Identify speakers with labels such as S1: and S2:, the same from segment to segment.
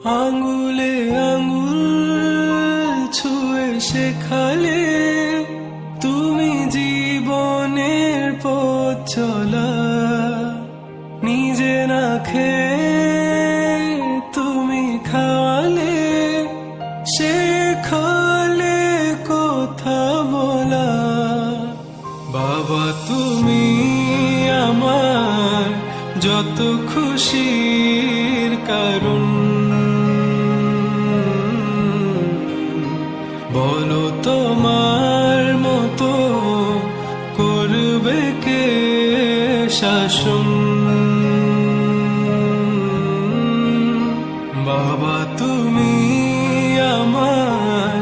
S1: আঙ্গুলে আঙ্গুল ছুঁয়ে শেখালে তুমি জীবনের পথ চলা। নিজে না খেয়ে তুমি খাওয়ালে, শেখালে কথা বলা। বাবা তুমি আমার যত খুশির কারণ, বলো তোমার মতো করবে কে শাসন। বাবা তুমি আমার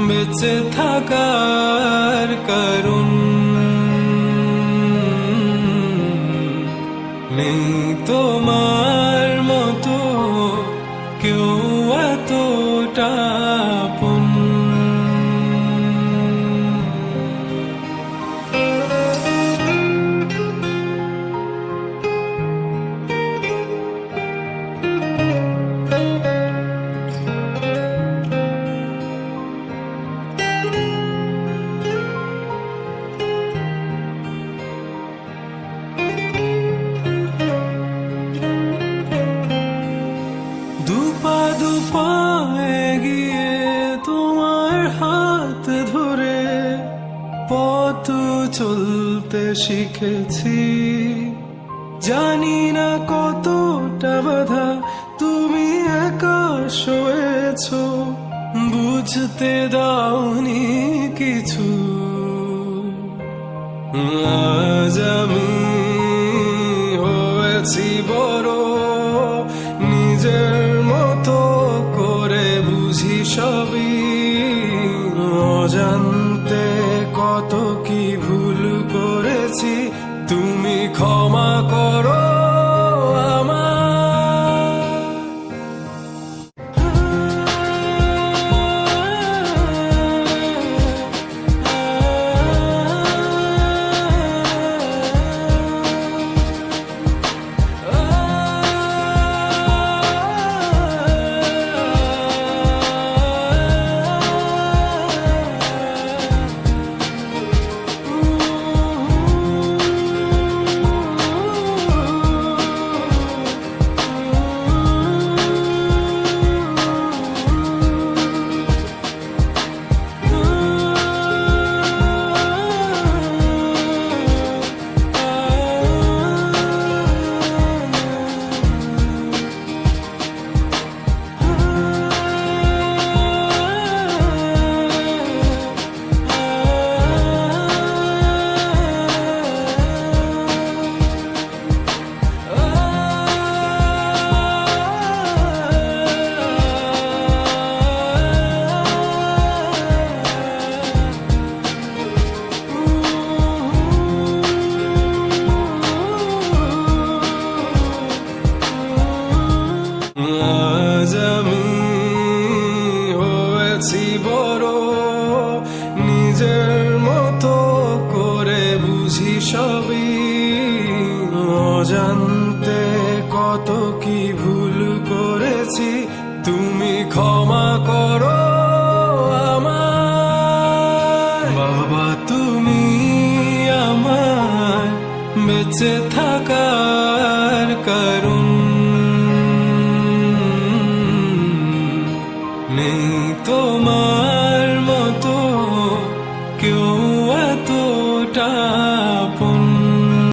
S1: বেঁচে থাকার কারণ, নেই তোমার মতো কেউ এতটা আপন। দুপা দুপা এগিয়ে তোমার হাত ধরে পথ চলতে শিখেছি। জানি না কতটা বাধা তুমি একা সয়েছ, বুঝতে দাওনি কিছু। আজ আমি হয়েছি বড়, নিজের মতো করে বুঝি সবই। অজান্তে কত কি ভুল করেছি, তুমি ক্ষমা করো আমায়। আজ আমি হয়েছি বড়, নিজের মতো করে বুঝি সবই। অজান্তে কত কি ভুল করেছি, তুমি ক্ষমা করো আমায়। বাবা তুমি আমার বেঁচে থাকার